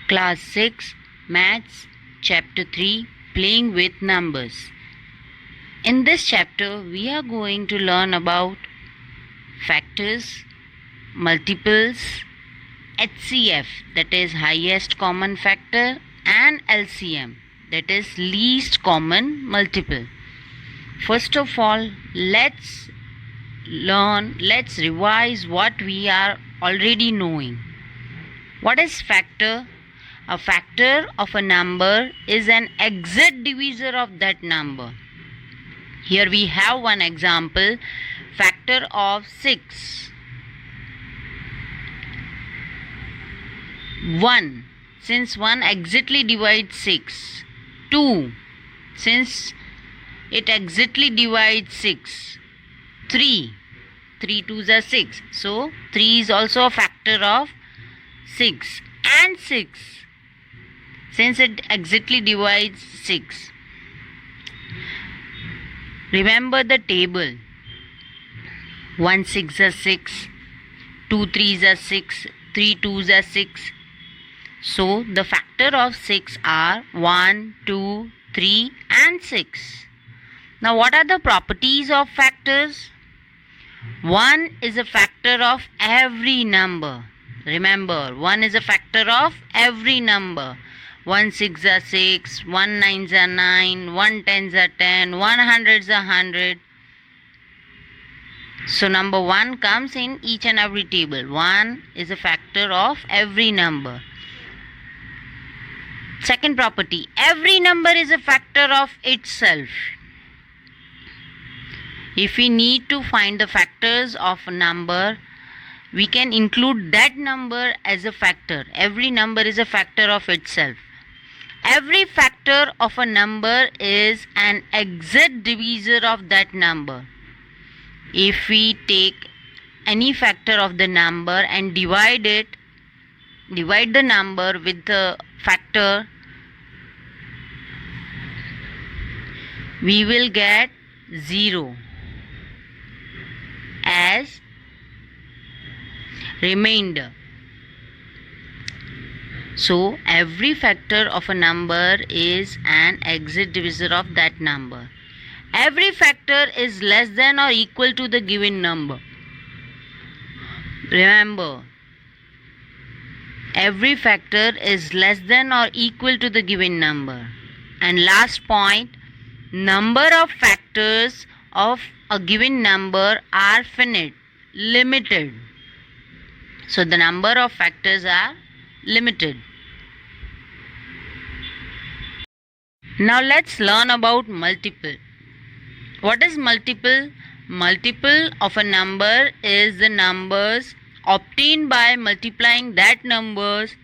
Class 6 Maths Chapter 3 Playing with Numbers. In this chapter we are going to learn about factors, multiples, HCF that is highest common factor, and LCM that is least common multiple. First of all, let's revise what we are already knowing. What is factor? A factor of a number is an exact divisor of that number. Here we have one example, factor of 6. 1, since 1 exactly divides 6. 2, since it exactly divides 6. 3, 3 2s are 6. So 3 is also a factor of 6. And 6, since it exactly divides 6. Remember the table. 1 6 are 6, 2 3s are 6, 3 2s are 6. So the factor of 6 are 1, 2, 3 and 6. Now what are the properties of factors? 1 is a factor of every number. Remember, 1 is a factor of every number. 1 6 are 6, 1 9s are 9, 1 10s are 10, 1 hundreds are 100. So number 1 comes in each and every table. 1 is a factor of every number. Second property, every number is a factor of itself. If we need to find the factors of a number, we can include that number as a factor. Every number is a factor of itself. Every factor of a number is an exact divisor of that number. If we take any factor of the number and divide the number with the factor, we will get 0 as remainder. So every factor of a number is an exact divisor of that number. Every factor is less than or equal to the given number. Remember, every factor is less than or equal to the given number. And last point, number of factors of a given number are finite, limited. So the number of factors are limited. Now let's learn about multiple. What is multiple? Multiple of a number is the numbers obtained by multiplying that numbers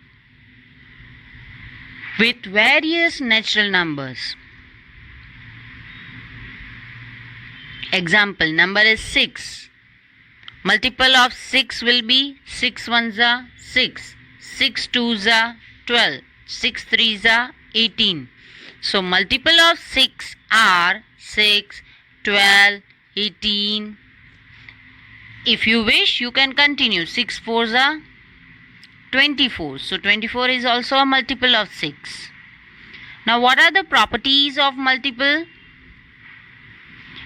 with various natural numbers. Example, number is 6. Multiple of 6 will be 6 1s are 6, 6 2s are 12, 6 3s are 18. So multiple of 6 are 6, 12, 18. If you wish, you can continue. 6 4s are 24. So 24 is also a multiple of 6. Now what are the properties of multiple?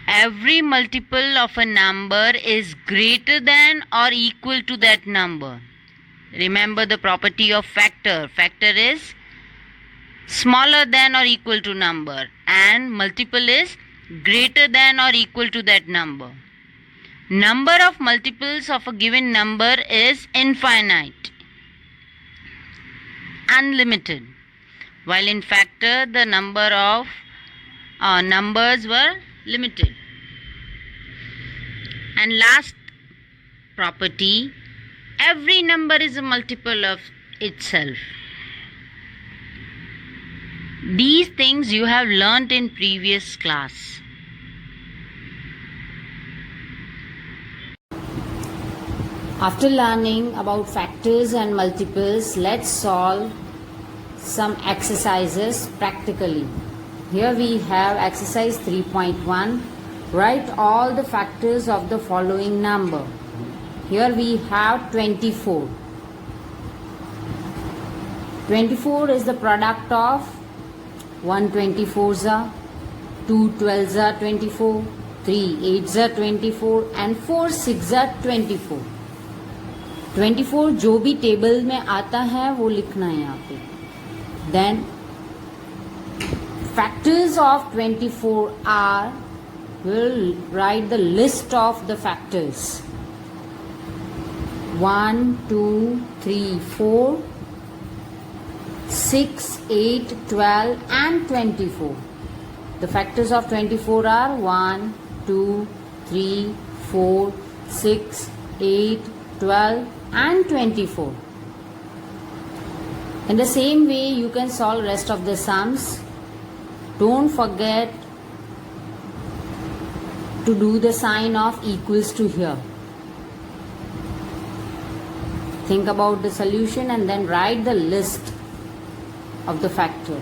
Every multiple of a number is greater than or equal to that number. Remember the property of factor. Factor is smaller than or equal to number, and multiple is greater than or equal to that number. Number of multiples of a given number is infinite, unlimited, while in factor the number of numbers were limited. And last property, every number is a multiple of itself. These things you have learnt in previous class. After learning about factors and multiples, let's solve some exercises practically. Here we have exercise 3.1. Write all the factors of the following number. Here we have 24. 24 is the product of 1 24s are, 2 12s are 24, 3 8s are 24 and 4 6s are 24. 24 जो भी table में आता है वो लिखना है यहाँ पे. Then factors of 24 are, we'll write the list of the factors. 1 2 3 4 6 8 12 and 24. The factors of 24 are 1 2 3 4 6 8 12 and 24. In the same way you can solve rest of the sums. Don't forget to do the sign of equals to here. Think about the solution and then write the list of the factor.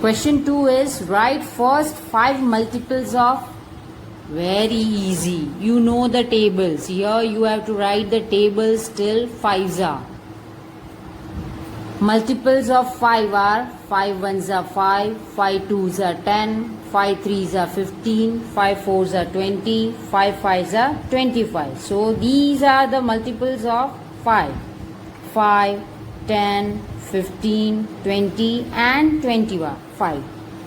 Question 2 is write first 5 multiples of. Very easy. You know the tables. Here you have to write the tables till 5s are. Multiples of 5 are 5 1s are 5, 5 2s are 10, 5 3s are 15, 5 4s are 20, 5 5s are 25. So these are the multiples of 5. 5, 10, 15, 20 and 25.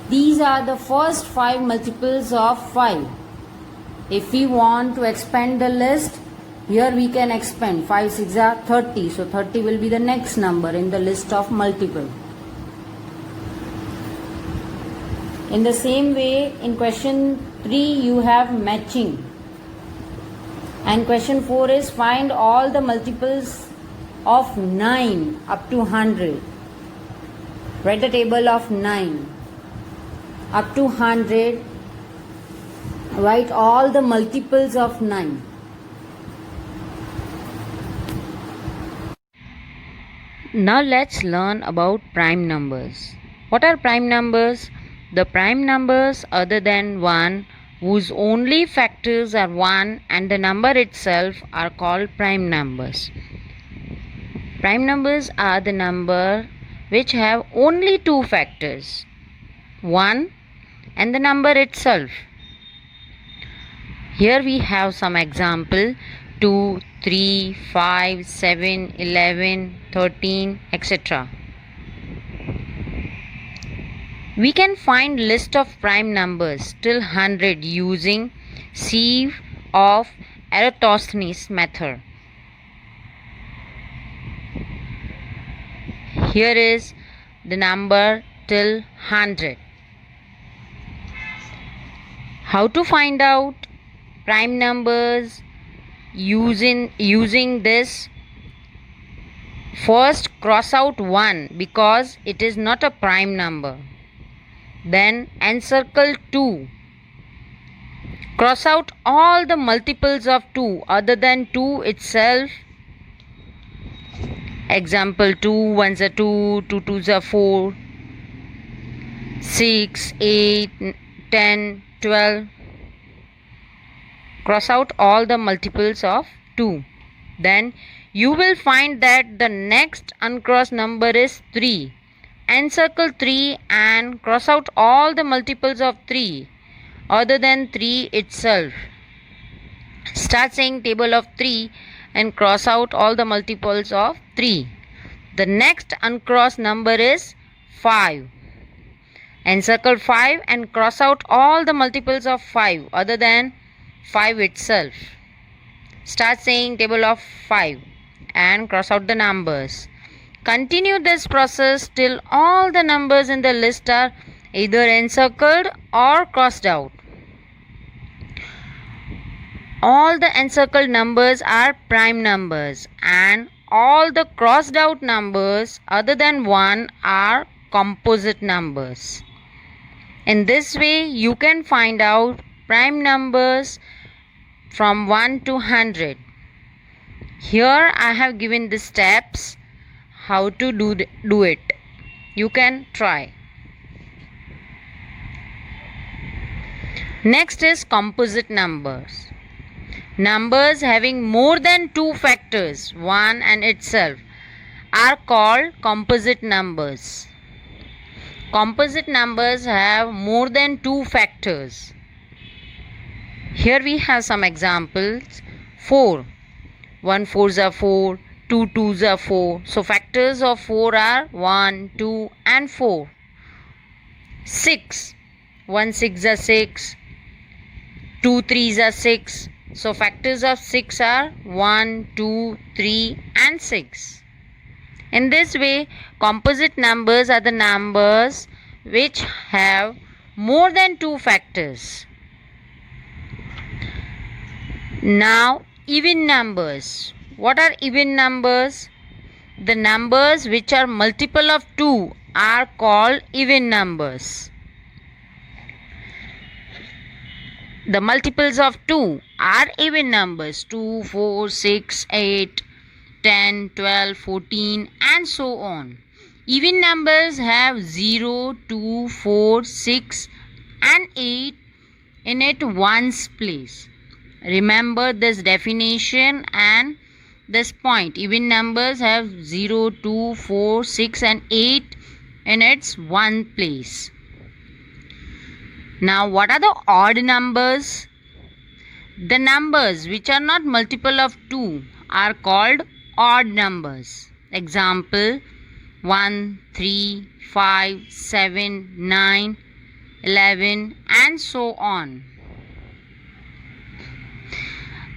These are the first 5 multiples of 5. If we want to expand the list, here we can expand. 5 6 are 30. So 30 will be the next number in the list of multiple. In the same way, in question 3 you have matching. And question 4 is find all the multiples of 9 up to 100. Write the table of 9 up to 100. Write all the multiples of 9. Now let's learn about prime numbers. What are prime numbers? The prime numbers other than 1 whose only factors are 1 and the number itself are called prime numbers. Prime numbers are the number which have only 2 factors, 1 and the number itself. Here we have some example: 2, 3, 5, 7, 11, 13, etc. We can find list of prime numbers till 100 using sieve of Eratosthenes method. Here is the number till 100. How to find out prime numbers using this? First cross out 1 because it is not a prime number. Then encircle 2. Cross out all the multiples of 2 other than 2 itself. Example: 2 1s are 2, 2 2s are 4, 6, 8, 10, 12. Cross out all the multiples of 2. Then you will find that the next uncrossed number is 3. Encircle 3 and cross out all the multiples of 3 other than 3 itself. Start saying table of 3 and cross out all the multiples of 3. The next uncrossed number is 5. Encircle 5 and cross out all the multiples of 5 other than 5 itself. Start saying table of 5 and cross out the numbers. Continue this process till all the numbers in the list are either encircled or crossed out. All the encircled numbers are prime numbers and all the crossed out numbers other than 1 are composite numbers. In this way you can find out prime numbers from 1 to 100. Here I have given the steps how to do it. You can try. Next is composite numbers. Numbers having more than 2 factors, 1 and itself, are called composite numbers. Composite numbers have more than two factors. Here we have some examples. 4. 1 4s are 4, 2 2s are 4. So factors of 4 are 1, 2 and 4. 6. 1 6 are 6, 2 3s are 6. So factors of 6 are 1, 2, 3 and 6. In this way, composite numbers are the numbers which have more than two factors. Now, even numbers. What are even numbers? The numbers which are multiple of 2 are called even numbers. The multiples of 2 are even numbers. 2, 4, 6, 8, 10, 12, 14 and so on. Even numbers have 0, 2, 4, 6 and 8 in it ones place. Remember this definition and this point. Even numbers have 0, 2, 4, 6 and 8 in its one place. Now what are the odd numbers? The numbers which are not multiple of 2 are called odd numbers. Example 1, 3, 5, 7, 9, 11 and so on.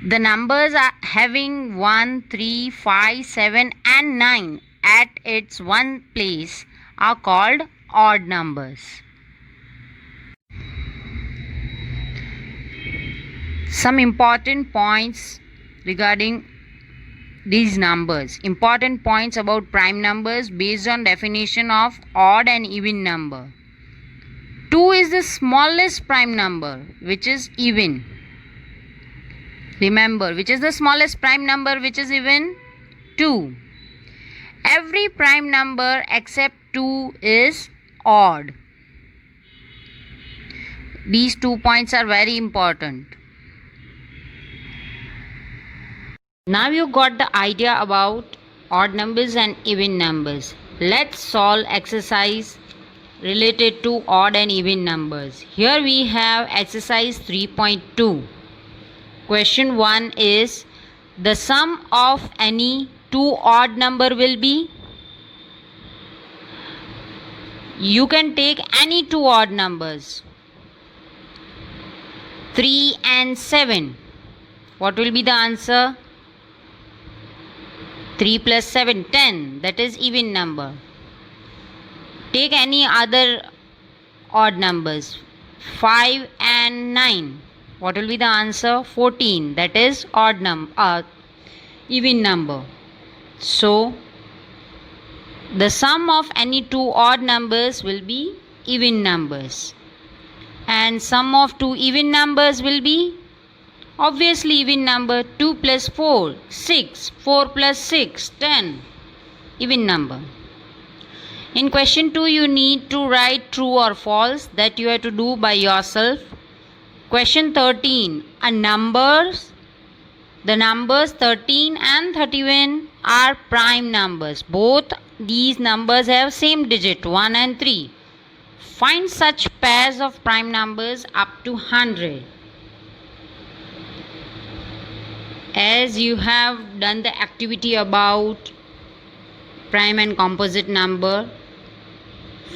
The numbers are having 1, 3, 5, 7 and 9 at its one place are called odd numbers. Some important points regarding these numbers. Important points about prime numbers based on definition of odd and even number. 2 is the smallest prime number which is even. Remember, which is the smallest prime number which is even? 2. Every prime number except 2 is odd. These 2 points are very important. Now you got the idea about odd numbers and even numbers. Let's solve exercise related to odd and even numbers. Here we have exercise 3.2. Question 1 is, the sum of any two odd number will be? You can take any two odd numbers. 3 and 7. What will be the answer? 3 plus 7, 10. That is even number. Take any other odd numbers. 5 and 9. What will be the answer? 14. That is odd number, even number. So, the sum of any two odd numbers will be even numbers. And sum of two even numbers will be obviously even number. 2 plus 4, 6. 4 plus 6, 10. Even number. In question 2, you need to write true or false. That you have to do by yourself. Question 13. The numbers 13 and 31 are prime numbers. Both these numbers have same digit, 1 and 3. Find such pairs of prime numbers up to 100. As you have done the activity about prime and composite number,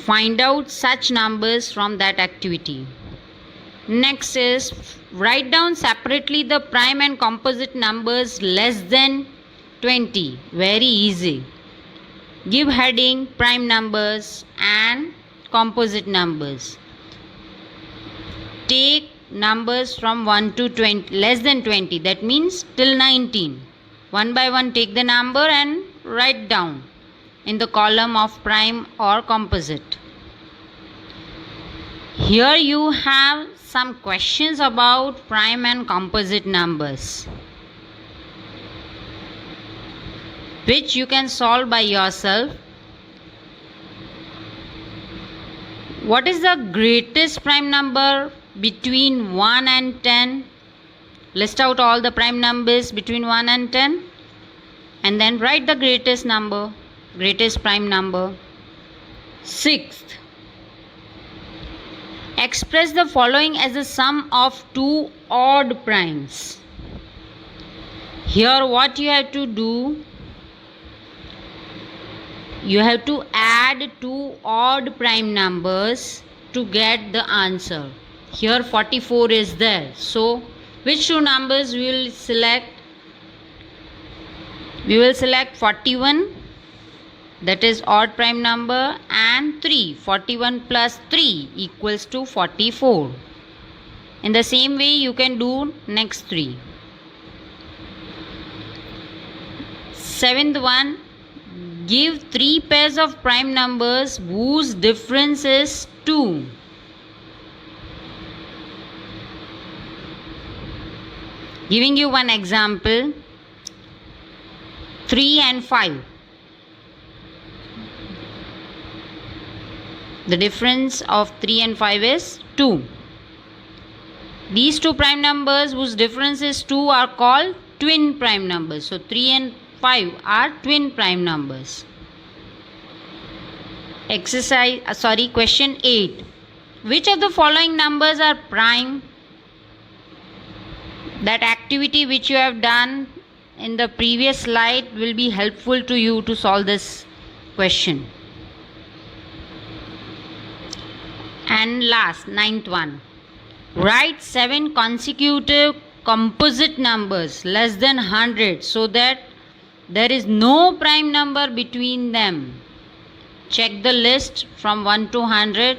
find out such numbers from that activity. Next is, write down separately the prime and composite numbers less than 20. Very easy. Give heading prime numbers and composite numbers. Take numbers from 1 to 20, less than 20, that means till 19. One by one take the number and write down in the column of prime or composite. Here you have some questions about prime and composite numbers, which you can solve by yourself. What is the greatest prime number between 1 and 10? List out all the prime numbers between 1 and 10 and then write the greatest number. greatest prime number. Sixth, express the following as the sum of two odd primes. Here what you have to do, you have to add two odd prime numbers to get the answer. Here 44 is there. So which two numbers we will select? We will select 41, that is odd prime number, and 3. 41 plus 3 equals to 44. In the same way you can do next three. Seventh one, give three pairs of prime numbers whose difference is 2. Giving you one example, 3 and 5. The difference of 3 and 5 is 2. These two prime numbers whose difference is 2 are called twin prime numbers. So 3 and 5 are twin prime numbers. Question 8. Which of the following numbers are prime? That activity which you have done in the previous slide will be helpful to you to solve this question. And last, ninth one. Write 7 consecutive composite numbers less than 100 so that there is no prime number between them. Check the list from 1 to 100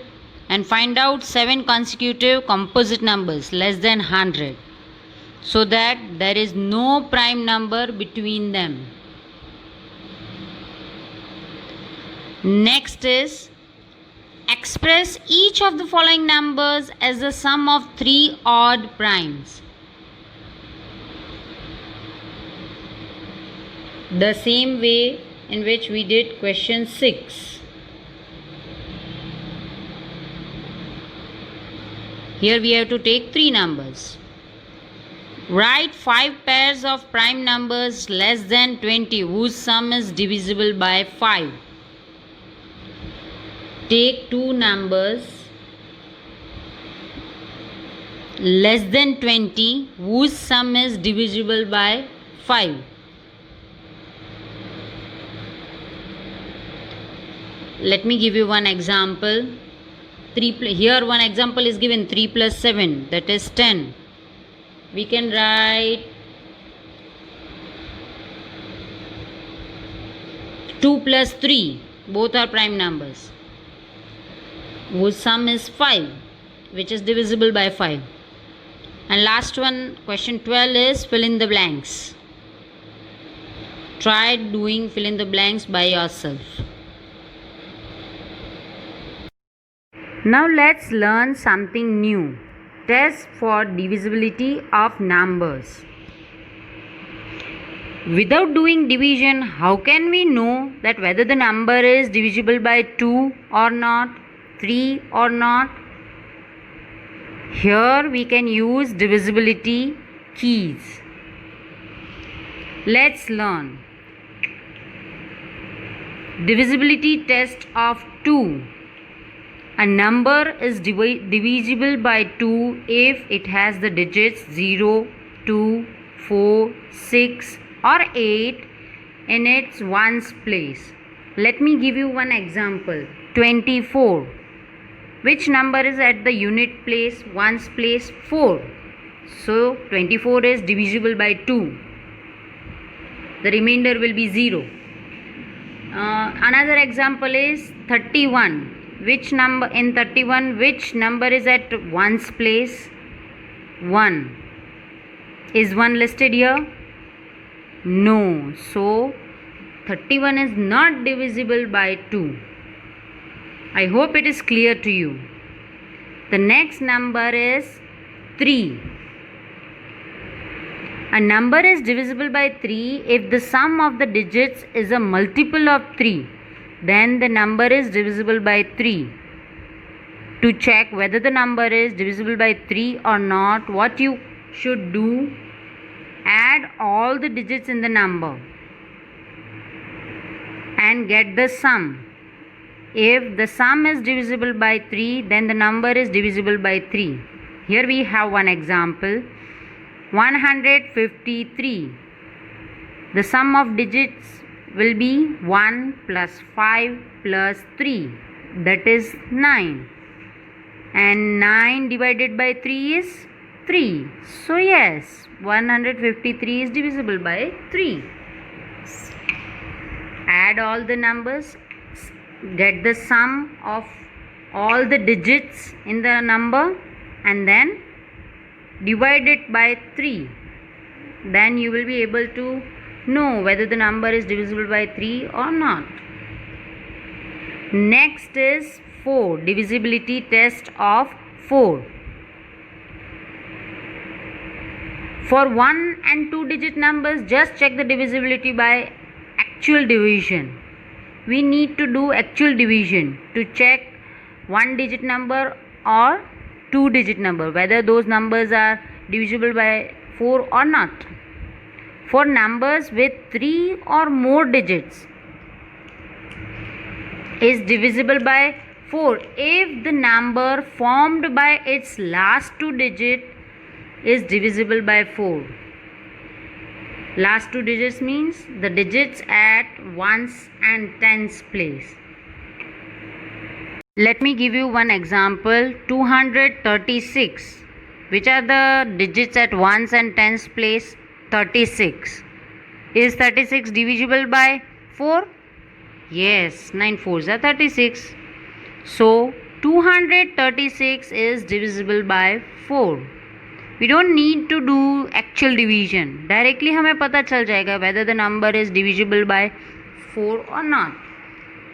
and find out 7 consecutive composite numbers less than 100 so that there is no prime number between them. Next is, express each of the following numbers as the sum of 3 odd primes. The same way in which we did question 6. Here we have to take 3 numbers. Write 5 pairs of prime numbers less than 20 whose sum is divisible by 5. Take 2 numbers less than 20 whose sum is divisible by 5. Let me give you one example. Here one example is given, 3 plus 7, that is 10. We can write 2 plus 3, both are prime numbers, whose sum is 5, which is divisible by 5. And last one, question 12 is fill in the blanks. Try doing fill in the blanks by yourself. Now let's learn something new. Test for divisibility of numbers. Without doing division, how can we know that whether the number is divisible by 2 or not, 3 or not? Here we can use divisibility keys. Let's learn. Divisibility test of 2. A number is divisible by 2 if it has the digits 0, 2, 4, 6 or 8 in its ones place. Let me give you one example. 24. Which number is at the unit place, ones place? 4. So 24 is divisible by 2. The remainder will be 0. Another example is 31. Which number in 31, which number is at ones place? 1. Is 1 listed here? No. So 31 is not divisible by 2. I hope it is clear to you. The next number is 3. A number is divisible by 3 if the sum of the digits is a multiple of 3. Then the number is divisible by 3. To check whether the number is divisible by 3 or not, what you should do, add all the digits in the number and get the sum. If the sum is divisible by 3, then the number is divisible by 3. Here we have one example. 153. The sum of digits will be 1 plus 5 plus 3, that is 9. And 9 divided by 3 is 3. So yes, 153 is divisible by 3. Add all the numbers, get the sum of all the digits in the number, and then divide it by 3. Then you will be able to know whether the number is divisible by 3 or not. Next is 4, divisibility test of 4. For 1 and 2 digit numbers, just check the divisibility by actual division. We need to do actual division to check 1 digit number or 2 digit number, whether those numbers are divisible by 4 or not. For numbers with 3 or more digits is divisible by 4 if the number formed by its last 2 digit is divisible by 4. Last 2 digits means the digits at ones and tens place. Let me give you one example. 236. Which are the digits at ones and tens place? 36. Is 36 divisible by 4? Yes, 9 fours are 36. So 236 is divisible by 4. We don't need to do actual division. Directly हमें पता चल जाएगा whether the number is divisible by 4 or not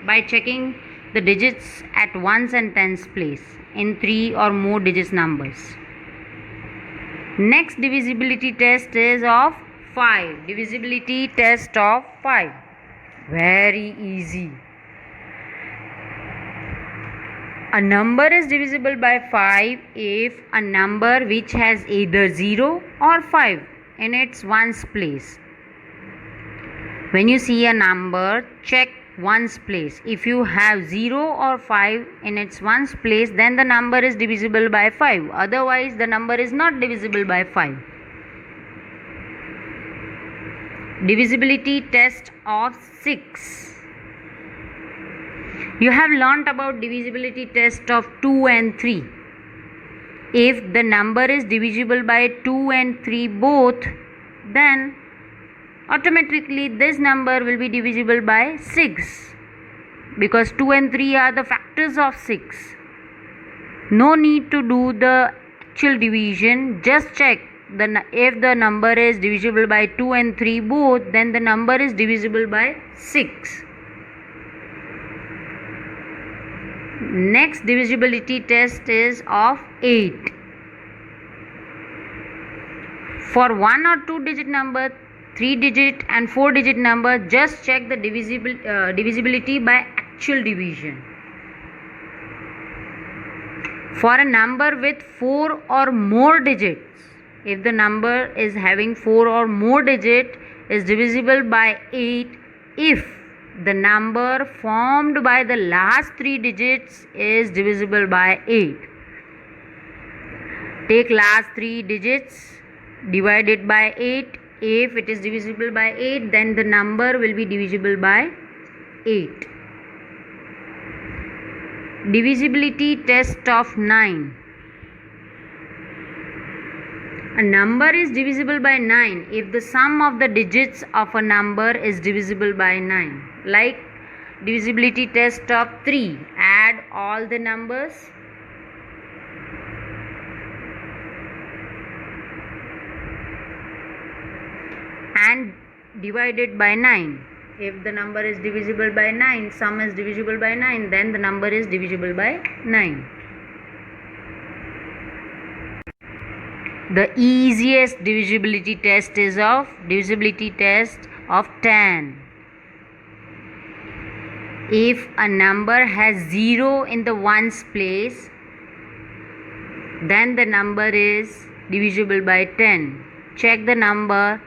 by checking the digits at ones and tens place in 3 or more digits numbers. Next divisibility test is of 5. Divisibility test of 5. Very easy. A number is divisible by 5 if a number which has either 0 or 5 in its ones place. When you see a number, check ones place. If you have 0 or 5 in its ones place, then the number is divisible by 5. Otherwise, the number is not divisible by 5. Divisibility test of 6. You have learnt about divisibility test of 2 and 3. If the number is divisible by 2 and 3 both, then automatically this number will be divisible by 6, because 2 and 3 are the factors of 6. No need to do the actual division. Just check if the number is divisible by 2 and 3 both, then the number is divisible by 6. Next divisibility test is of 8. For 1 or 2 digit number, 3 digit and 4 digit number, just check the divisibility by actual division. For a number with 4 or more digits, if the number is having 4 or more digit, is divisible by 8 if the number formed by the last 3 digits is divisible by 8. Take last 3 digits, divide it by 8. If it is divisible by 8, then the number will be divisible by 8. Divisibility test of 9. A number is divisible by 9 if the sum of the digits of a number is divisible by 9. Like divisibility test of 3. Add all the numbers. And divide it by 9. If the number is divisible by 9, sum is divisible by 9, then the number is divisible by 9. The easiest divisibility test is of divisibility test of 10. If a number has 0 in the ones place, then the number is divisible by 10. Check the number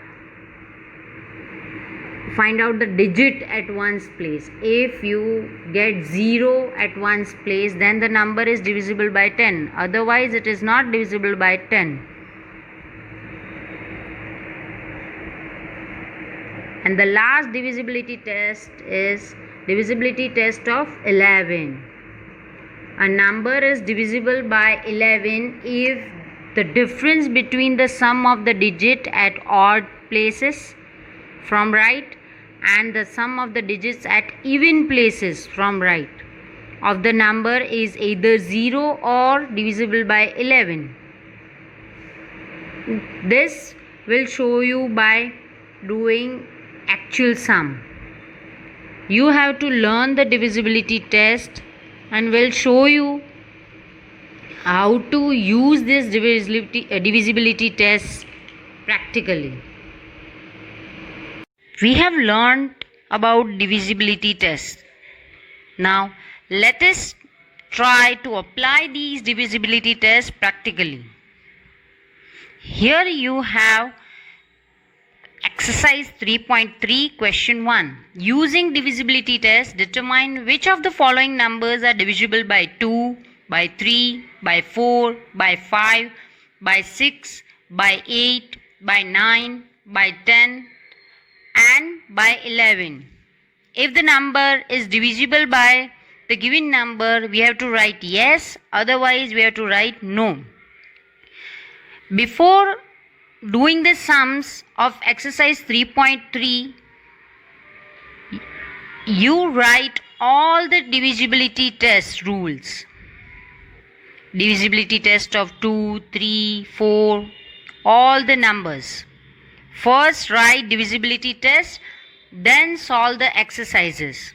find out the digit at one's place. If you get 0 at one's place, then the number is divisible by 10. Otherwise, it is not divisible by 10. And the last divisibility test is divisibility test of 11. A number is divisible by 11 if the difference between the sum of the digit at odd places from right and the sum of the digits at even places from right of the number is either 0 or divisible by 11. This will show you by doing actual sum. You have to learn the divisibility test and will show you how to use this divisibility test practically. We have learned about divisibility test. Now let us try to apply these divisibility tests practically. Here you have exercise 3.3 question 1. Using divisibility test, determine which of the following numbers are divisible by 2, by 3, by 4, by 5, by 6, by 8, by 9, by 10 and by 11. If the number is divisible by the given number, we have to write yes, otherwise we have to write no. Before doing the sums of exercise 3.3, you write all the divisibility test rules. Divisibility test of 2, 3, 4, all the numbers. First write divisibility test, then solve the exercises.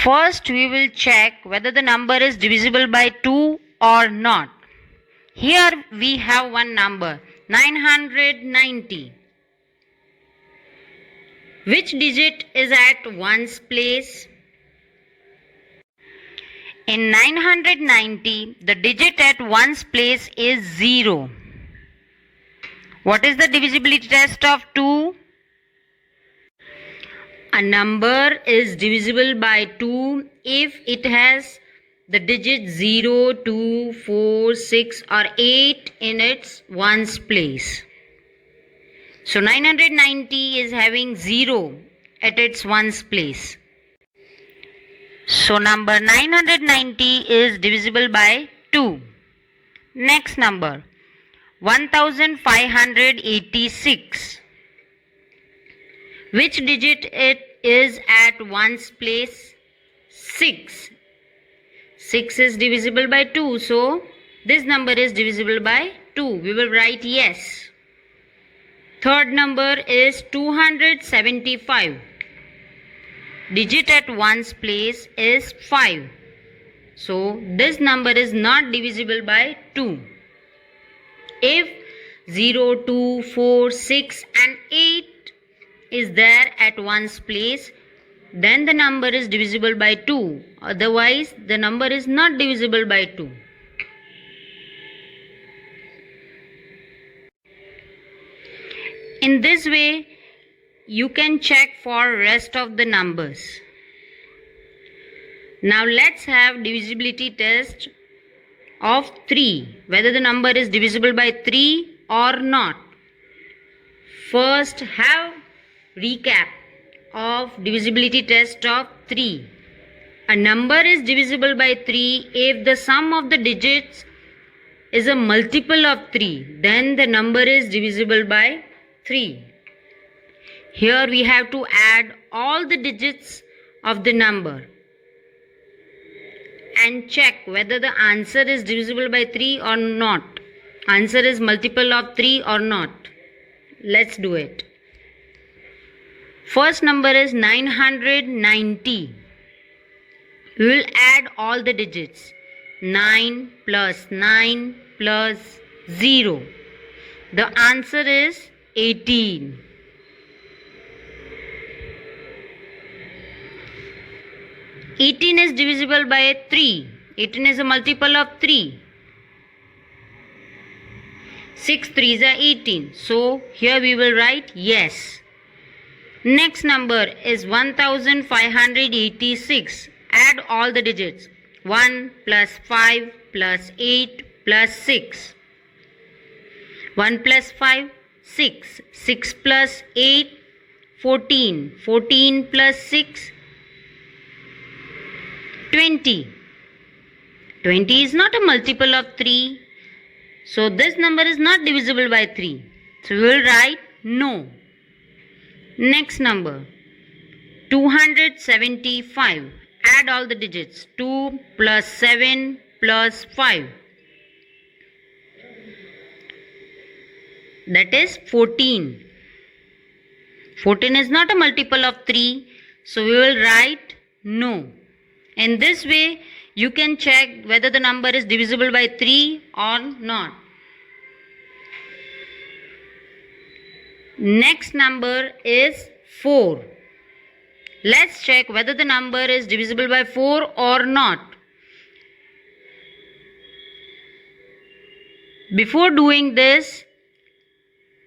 First we will check whether the number is divisible by 2 or not. Here we have one number 990. Which digit is at ones place? In 990, the digit at ones place is 0. What is the divisibility test of 2? A number is divisible by 2 if it has the digits 0, 2, 4, 6 or 8 in its ones place. So 990 is having 0 at its ones place. So number 990 is divisible by 2. Next number 1586. Which digit it is at ones place? 6. 6 is divisible by 2. So this number is divisible by 2. We will write yes. Third number is 275. Digit at ones place is 5. So this number is not divisible by 2. If 0, 2, 4, 6 and 8 is there at ones place, then the number is divisible by 2. Otherwise the number is not divisible by 2. In this way you can check for rest of the numbers. Now let's have divisibility test of 3, whether the number is divisible by 3 or not. First have recap of divisibility test of 3. A number is divisible by 3 if the sum of the digits is a multiple of 3, then the number is divisible by 3. Here we have to add all the digits of the number and check whether the answer is divisible by 3 or not. Answer is multiple of 3 or not. Let's do it. First number is 990. We will add all the digits. 9 plus 9 plus 0. The answer is 18. Eighteen is divisible by 3. 18 is a multiple of 3. 6 3s are 18. So here we will write yes. Next number is 1586. Add all the digits. 1 plus 5 plus 8 plus 6. 1 plus 5, 6. 6 plus 8, 14. 14 plus 6, 20. 20 is not a multiple of 3. So this number is not divisible by 3. So we will write no. Next number 275. Add all the digits. 2 plus 7 plus 5. That is 14. 14 is not a multiple of 3. So we will write no. In this way, you can check whether the number is divisible by 3 or not. Next number is 4. Let's check whether the number is divisible by 4 or not. Before doing this,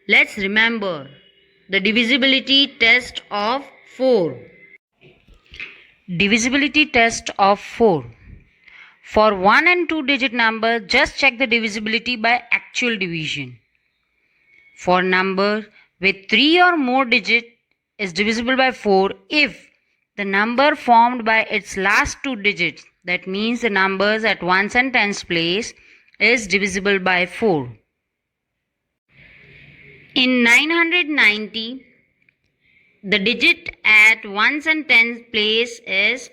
let's remember the divisibility test of 4. Divisibility test of 4. For 1 and 2 digit number, just check the divisibility by actual division. For number with 3 or more digits is divisible by 4 if the number formed by its last 2 digits, that means the numbers at ones and tens place, is divisible by 4. In 990, the digit at ones and tens place is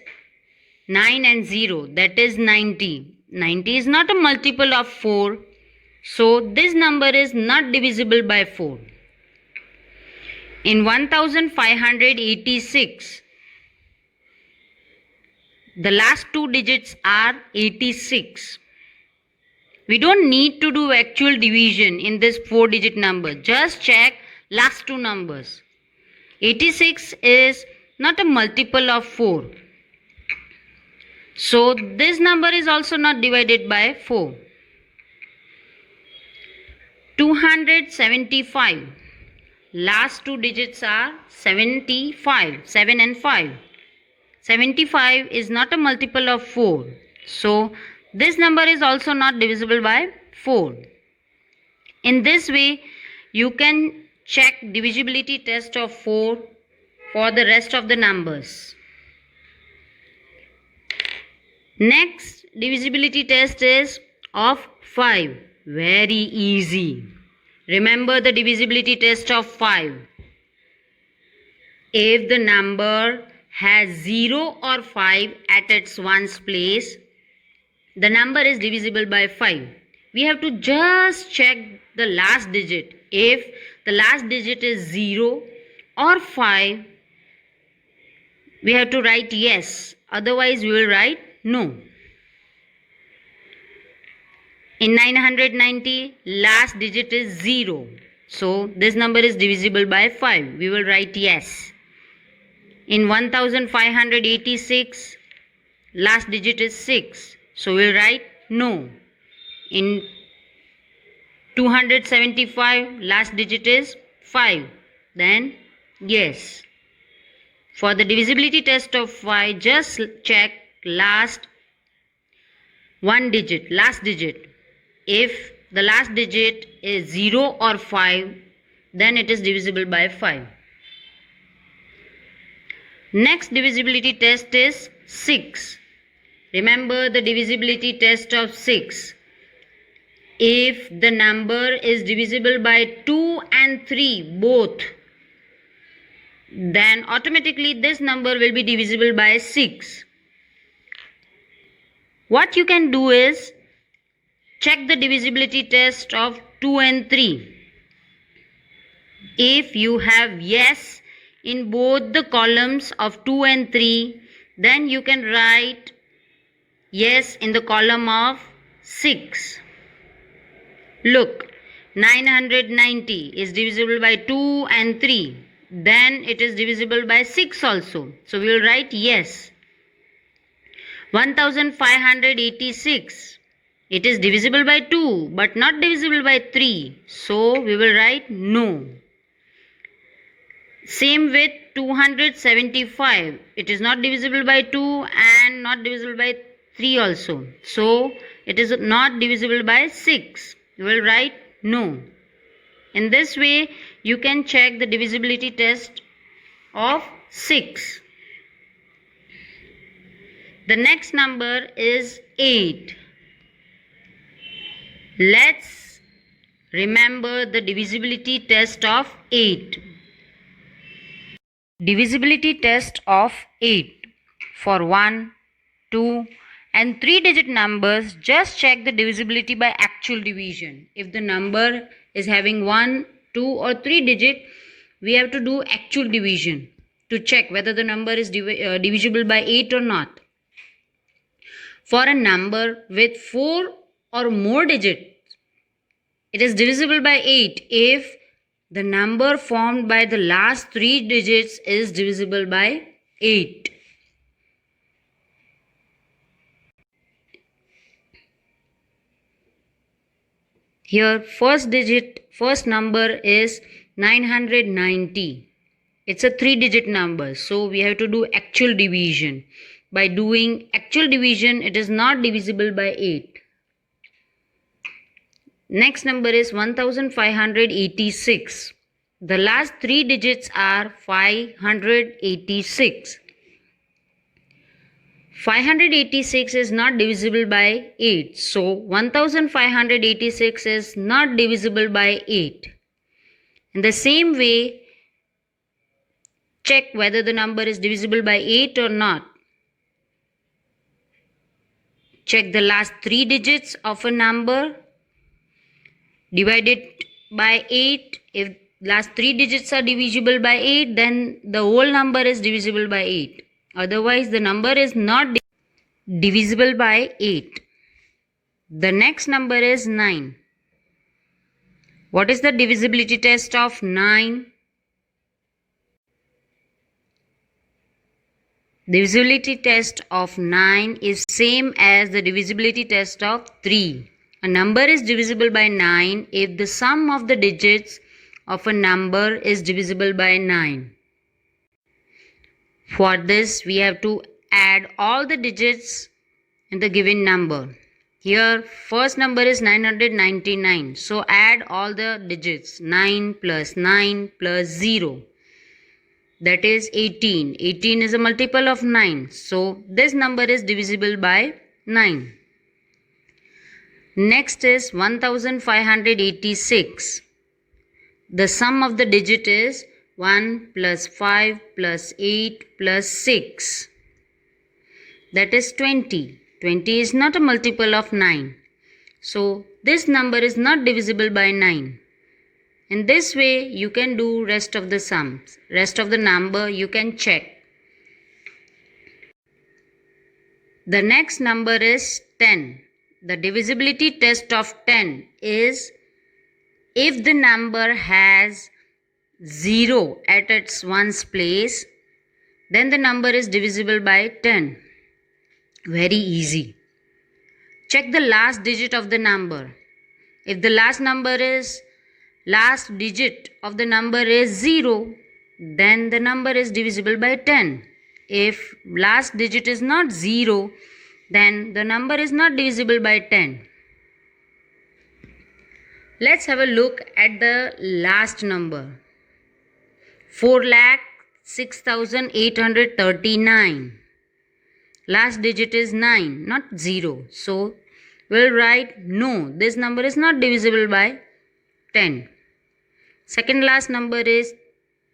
9 and 0, that is 90. 90 is not a multiple of 4, so this number is not divisible by 4. In 1586, the last 2 digits are 86. We don't need to do actual division in this 4-digit number. Just check last 2 numbers. 86 is not a multiple of 4. So this number is also not divided by 4. 275. Last 2 digits are 75. 7 and 5. 75 is not a multiple of 4. So this number is also not divisible by 4. In this way, you can check divisibility test of 4 for the rest of the numbers. Next divisibility test is of 5. Very easy. Remember the divisibility test of 5. If the number has 0 or 5 at its ones place, the number is divisible by 5. We have to just check the last digit. If the last digit is 0 or 5, we have to write yes. Otherwise, we will write no. In 990, last digit is 0. So, this number is divisible by 5. We will write yes. In 1586, last digit is 6. So, we will write no. In 275, last digit is 5. Then, yes. For the divisibility test of 5, just check last 1 digit, last digit. If the last digit is 0 or 5, then it is divisible by 5. Next divisibility test is 6. Remember the divisibility test of 6. If the number is divisible by 2 and 3 both, then automatically this number will be divisible by 6. What you can do is check the divisibility test of 2 and 3. If you have yes in both the columns of 2 and 3, then you can write yes in the column of 6. Look, 990 is divisible by 2 and 3. Then it is divisible by 6 also. So we will write yes. 1586 It is divisible by 2 but not divisible by 3. So we will write no. Same with 275. It is not divisible by 2 and not divisible by 3 also. So it is not divisible by 6. You will write no. In this way you can check the divisibility test of 6. The next number is 8. Let's remember the divisibility test of 8. Divisibility test of 8. For 1, 2 and 3 digit numbers, just check the divisibility by actual division. If the number is having 1, 2 or 3 digit, we have to do actual division to check whether the number is divisible by 8 or not. For a number with 4 or more digits, it is divisible by 8 if the number formed by the last 3 digits is divisible by 8. Here first number is 990. It's a 3 digit number, so we have to do actual division. By doing actual division, it is not divisible by 8. Next number is 1586. The last 3 digits are 586. 586 is not divisible by 8. So 1586 is not divisible by 8. In the same way, check whether the number is divisible by 8 or not. Check the last 3 digits of a number. Divide it by 8. If last 3 digits are divisible by 8, then the whole number is divisible by 8. Otherwise, the number is not divisible by 8. The next number is 9. What is the divisibility test of 9? Divisibility test of 9 is same as the divisibility test of 3. A number is divisible by 9 if the sum of the digits of a number is divisible by 9. For this, we have to add all the digits in the given number. Here, first number is 999. So, add all the digits. 9 plus 9 plus 0. That is 18. 18 is a multiple of 9. So, this number is divisible by 9. Next is 1586. The sum of the digit is 1 plus 5 plus 8 plus 6. That is 20. 20 is not a multiple of 9. So, this number is not divisible by 9. In this way, you can do rest of the sums. Rest of the number you can check. The next number is 10. The divisibility test of 10 is if the number has 0 at its ones place, then the number is divisible by 10. Very easy. Check the last digit of the number. If the last digit of the number is 0, then the number is divisible by 10. If last digit is not 0, then the number is not divisible by 10. Let's have a look at the last number. 4,06,839. Last digit is 9, not 0. So, we'll write no, this number is not divisible by 10. Second last number is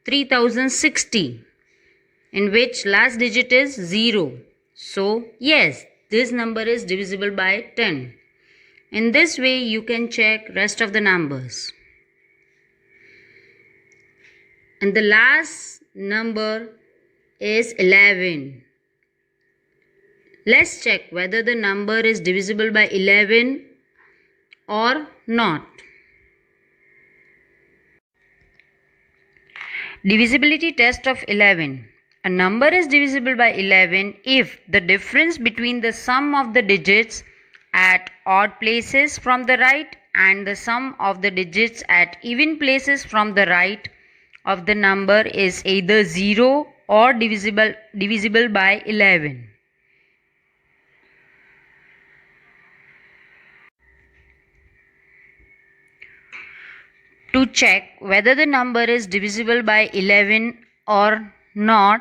3060, in which last digit is 0. So, yes, this number is divisible by 10. In this way, you can check rest of the numbers. And the last number is 11. Let's check whether the number is divisible by 11 or not. Divisibility test of 11. A number is divisible by 11 if the difference between the sum of the digits at odd places from the right and the sum of the digits at even places from the right of the number is either 0 or divisible by 11. To check whether the number is divisible by 11 or not,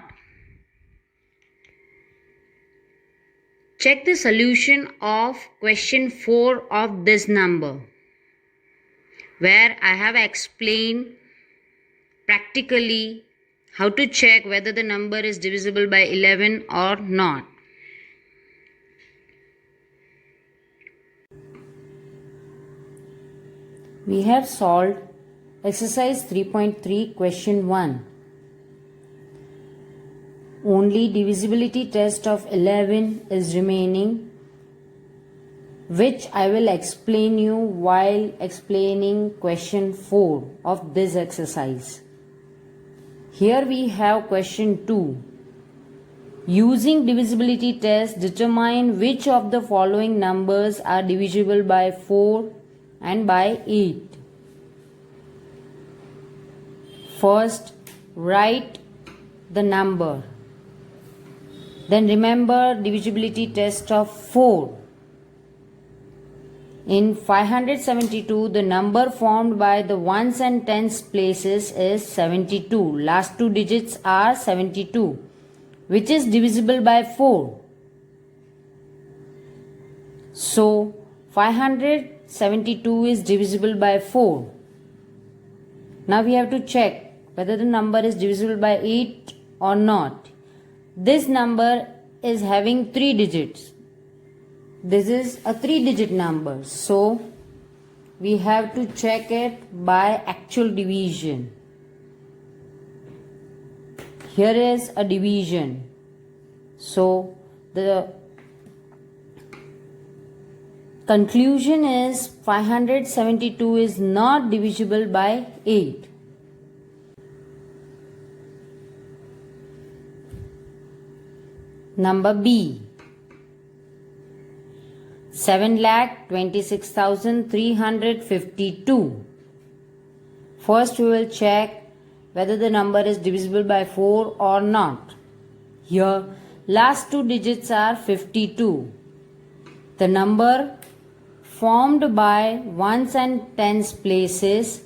check the solution of question 4 of this number, where I have explained practically how to check whether the number is divisible by 11 or not. We have solved exercise 3.3 question 1. Only divisibility test of 11 is remaining, which I will explain you while explaining question 4 of this exercise. Here we have question 2. Using divisibility test, determine which of the following numbers are divisible by 4 and by 8. First, write the number. Then remember divisibility test of 4. In 572, the number formed by the ones and tens places is 72. Last two digits are 72, which is divisible by 4. So, 572 is divisible by 4. Now we have to check whether the number is divisible by 8 or not. This number is having 3 digits. This is a 3-digit number. So, we have to check it by actual division. Here is a division. So, the conclusion is 572 is not divisible by 8. Number B. 7,26,352. First we will check whether the number is divisible by 4 or not. Here last two digits are 52. The number formed by ones and tens places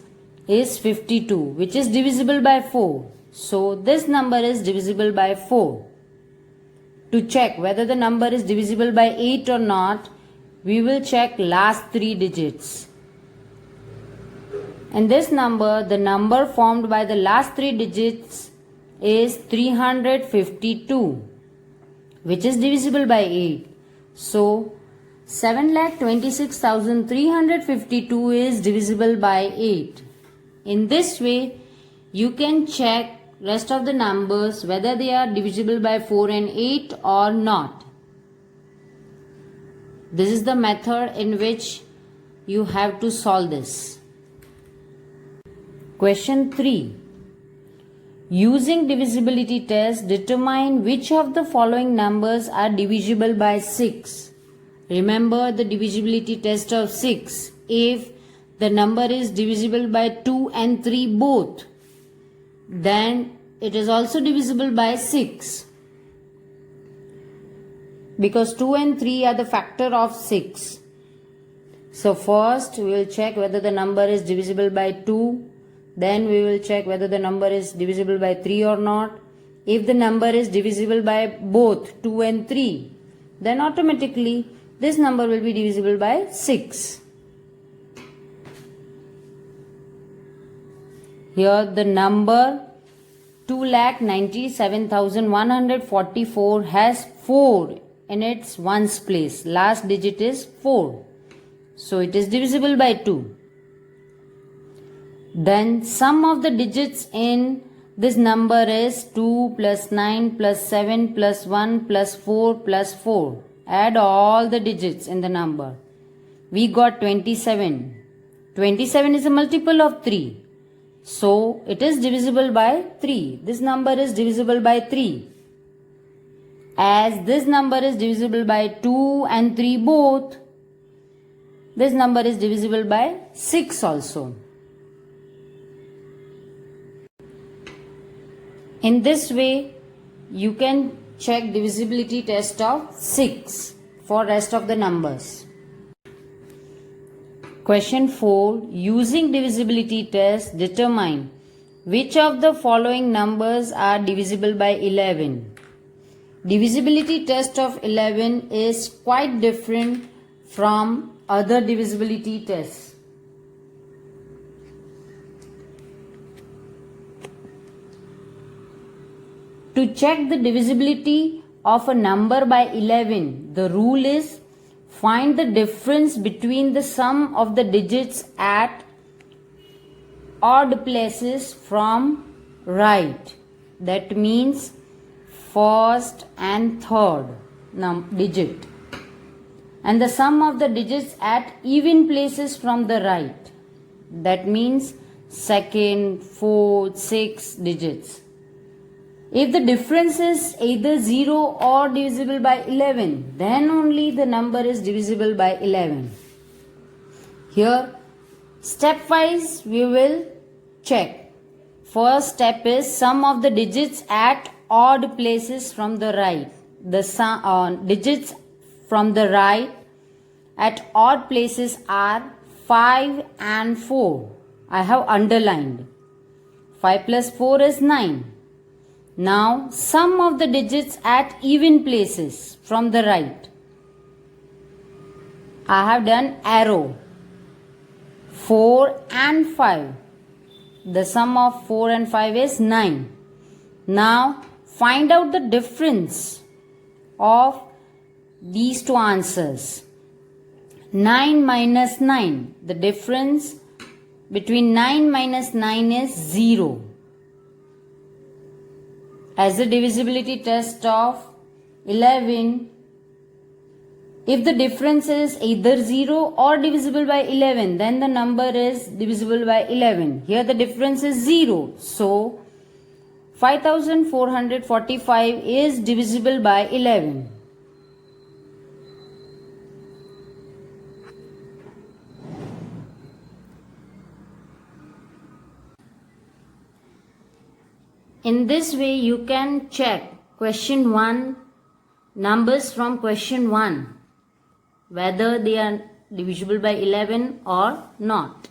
is 52, which is divisible by 4. So this number is divisible by 4. To check whether the number is divisible by 8 or not, we will check last 3 digits. In this number, the number formed by the last 3 digits is 352, which is divisible by 8. So, 7,26,352 is divisible by 8. In this way, you can check rest of the numbers whether they are divisible by 4 and 8 or not. This is the method in which you have to solve this. Question 3. Using divisibility test, determine which of the following numbers are divisible by 6. Remember the divisibility test of 6. If the number is divisible by 2 and 3 both, then it is also divisible by 6. Because 2 and 3 are the factor of 6. So first we will check whether the number is divisible by 2. Then we will check whether the number is divisible by 3 or not. If the number is divisible by both 2 and 3, then automatically this number will be divisible by 6. Here the number 2,97,144 has 4 in its ones place. Last digit is 4. So it is divisible by 2. Then sum of the digits in this number is 2 plus 9 plus 7 plus 1 plus 4 plus 4. Add all the digits in the number. We got 27. 27 is a multiple of 3. So it is divisible by 3. This number is divisible by 3. As this number is divisible by 2 and 3 both, This number is divisible by 6 also. In this way, you can check divisibility test of 6 for rest of the numbers. Question 4. Using divisibility test, determine which of the following numbers are divisible by 11. Divisibility test of 11 is quite different from other divisibility tests. To check the divisibility of a number by 11, the rule is find the difference between the sum of the digits at odd places from right. That means first and third digit. And the sum of the digits at even places from the right. That means second, fourth, sixth digits. If the difference is either 0 or divisible by 11, then only the number is divisible by 11. Here, stepwise we will check. First step is sum of the digits at odd places from the right. The digits from the right at odd places are 5 and 4. I have underlined. 5 plus 4 is 9. Now, sum of the digits at even places from the right. I have done arrow. 4 and 5. The sum of 4 and 5 is 9. Now, find out the difference of these two answers. 9 minus 9. The difference between 9 minus 9 is 0. As a divisibility test of 11, if the difference is either 0 or divisible by 11, then the number is divisible by 11. Here the difference is 0. So, 5445 is divisible by 11. In this way, you can check question 1, numbers from question 1, whether they are divisible by 11 or not.